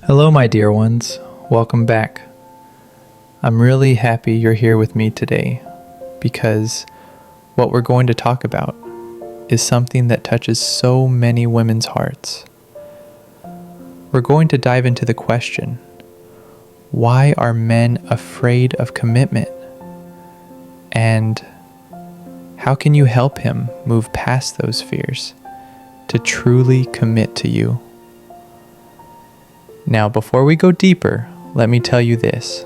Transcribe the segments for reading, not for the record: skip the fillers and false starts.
Hello, my dear ones. Welcome back. I'm really happy you're here with me today because what we're going to talk about is something that touches so many women's hearts. We're going to dive into the question, why are men afraid of commitment? And how can you help him move past those fears to truly commit to you? Now, before we go deeper, let me tell you this.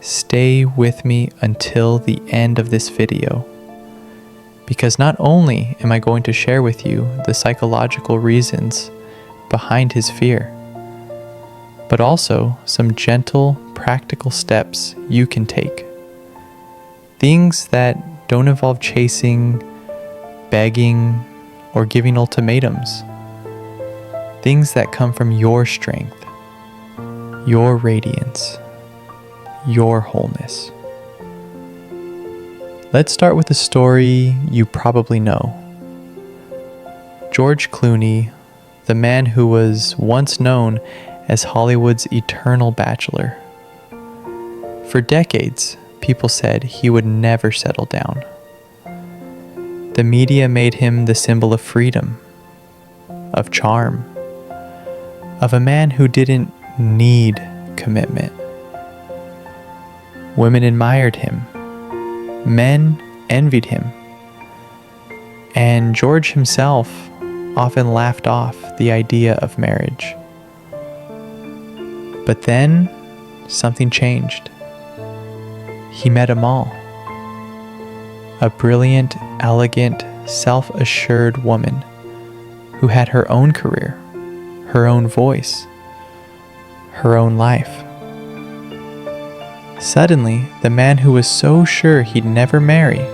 Stay with me until the end of this video, because not only am I going to share with you the psychological reasons behind his fear, but also some gentle, practical steps you can take. Things that don't involve chasing, begging, or giving ultimatums. Things that come from your strength, your radiance, your wholeness. Let's start with a story you probably know. George Clooney, the man who was once known as Hollywood's eternal bachelor. For decades, people said he would never settle down. The media made him the symbol of freedom, of charm, of a man who didn't need commitment. Women admired him. Men envied him. And George himself often laughed off the idea of marriage. But then something changed. He met Amal, a brilliant, elegant, self-assured woman who had her own career, her own voice, her own life. Suddenly, the man who was so sure he'd never marry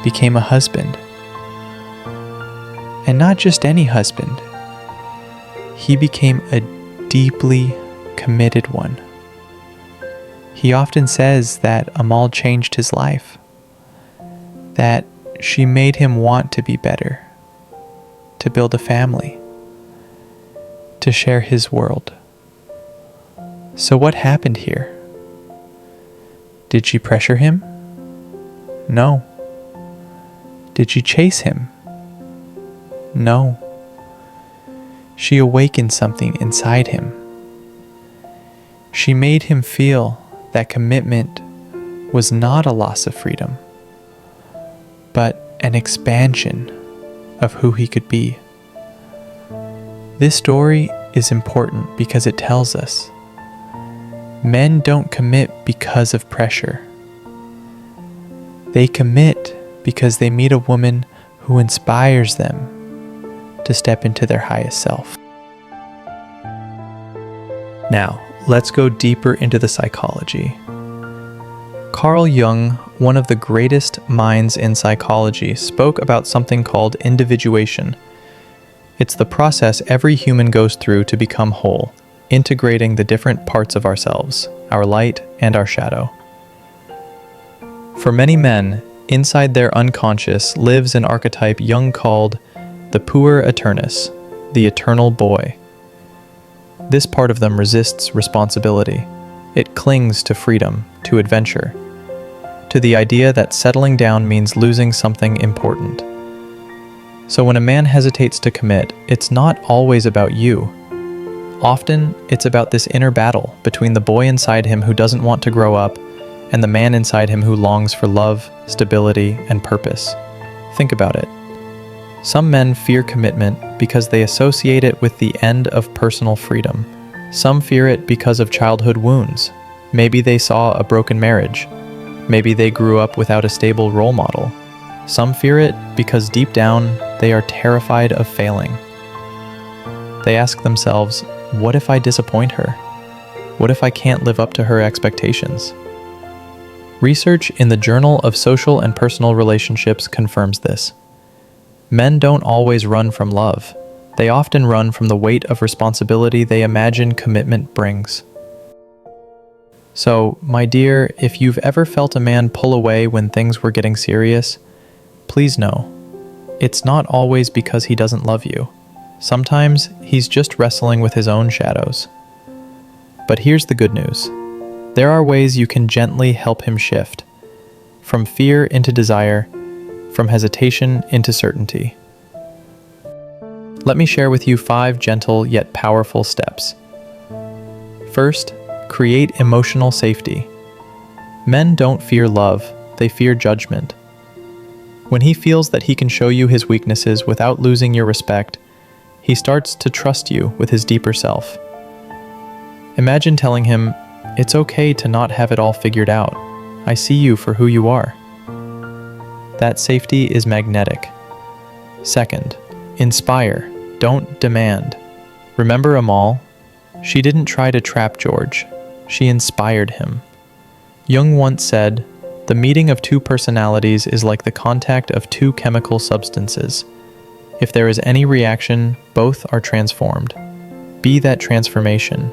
became a husband. And not just any husband. He became a deeply committed one. He often says that Amal changed his life, that she made him want to be better, to build a family, to share his world. So what happened here? Did she pressure him? No. Did she chase him? No. She awakened something inside him. She made him feel that commitment was not a loss of freedom, but an expansion of who he could be. This story is important because it tells us men don't commit because of pressure. They commit because they meet a woman who inspires them to step into their highest self. Now, let's go deeper into the psychology. Carl Jung, one of the greatest minds in psychology, spoke about something called individuation. It's the process every human goes through to become whole, integrating the different parts of ourselves, our light and our shadow. For many men, inside their unconscious lives an archetype Jung called the puer aeternus, the eternal boy. This part of them resists responsibility. It clings to freedom, to adventure, to the idea that settling down means losing something important. So when a man hesitates to commit, it's not always about you. Often, it's about this inner battle between the boy inside him who doesn't want to grow up and the man inside him who longs for love, stability, and purpose. Think about it. Some men fear commitment because they associate it with the end of personal freedom. Some fear it because of childhood wounds. Maybe they saw a broken marriage. Maybe they grew up without a stable role model. Some fear it because deep down, they are terrified of failing. They ask themselves, what if I disappoint her? What if I can't live up to her expectations? Research in the Journal of Social and Personal Relationships confirms this. Men don't always run from love. They often run from the weight of responsibility they imagine commitment brings. So, my dear, if you've ever felt a man pull away when things were getting serious, please know, it's not always because he doesn't love you. Sometimes he's just wrestling with his own shadows. But here's the good news. There are ways you can gently help him shift, from fear into desire, from hesitation into certainty. Let me share with you 5 gentle yet powerful steps. First, create emotional safety. Men don't fear love, they fear judgment. When he feels that he can show you his weaknesses without losing your respect, he starts to trust you with his deeper self. Imagine telling him, "It's okay to not have it all figured out. I see you for who you are." That safety is magnetic. Second, inspire, don't demand. Remember Amal? She didn't try to trap George. She inspired him. Jung once said, "The meeting of 2 personalities is like the contact of 2 chemical substances. If there is any reaction, both are transformed." Be that transformation.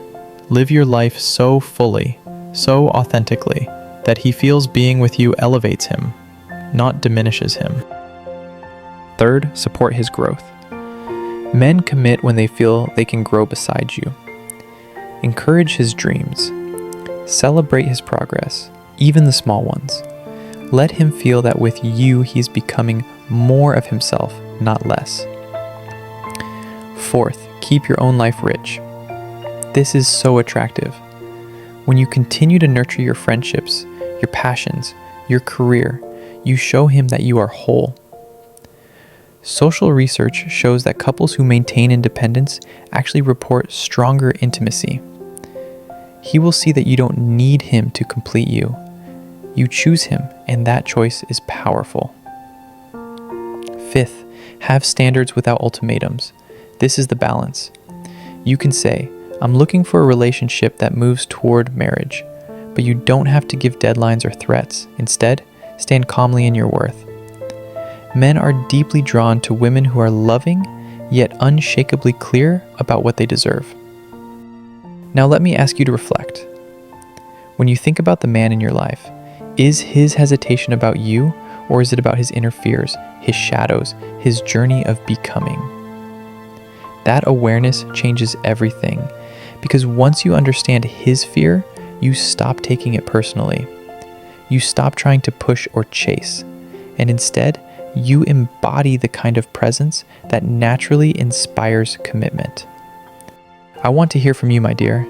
Live your life so fully, so authentically, that he feels being with you elevates him, not diminishes him. Third, support his growth. Men commit when they feel they can grow beside you. Encourage his dreams. Celebrate his progress, even the small ones. Let him feel that with you he's becoming more of himself, not less. Fourth, keep your own life rich. This is so attractive. When you continue to nurture your friendships, your passions, your career, you show him that you are whole. Social research shows that couples who maintain independence actually report stronger intimacy. He will see that you don't need him to complete you. You choose him, and that choice is powerful. Fifth, have standards without ultimatums. This is the balance. You can say, "I'm looking for a relationship that moves toward marriage," but you don't have to give deadlines or threats. Instead, stand calmly in your worth. Men are deeply drawn to women who are loving, yet unshakably clear about what they deserve. Now let me ask you to reflect. When you think about the man in your life, is his hesitation about you, or is it about his inner fears, his shadows, his journey of becoming? That awareness changes everything, because once you understand his fear, you stop taking it personally. You stop trying to push or chase, and instead, you embody the kind of presence that naturally inspires commitment. I want to hear from you, my dear.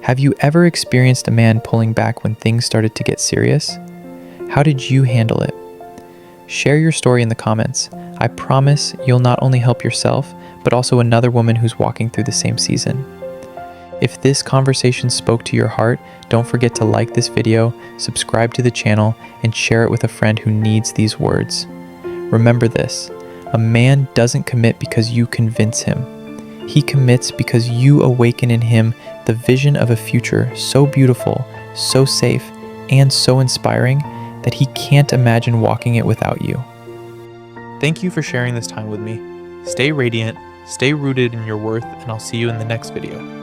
Have you ever experienced a man pulling back when things started to get serious? How did you handle it? Share your story in the comments. I promise you'll not only help yourself, but also another woman who's walking through the same season. If this conversation spoke to your heart, don't forget to like this video, subscribe to the channel, and share it with a friend who needs these words. Remember this, a man doesn't commit because you convince him. He commits because you awaken in him the vision of a future so beautiful, so safe, and so inspiring that he can't imagine walking it without you. Thank you for sharing this time with me. Stay radiant, stay rooted in your worth, and I'll see you in the next video.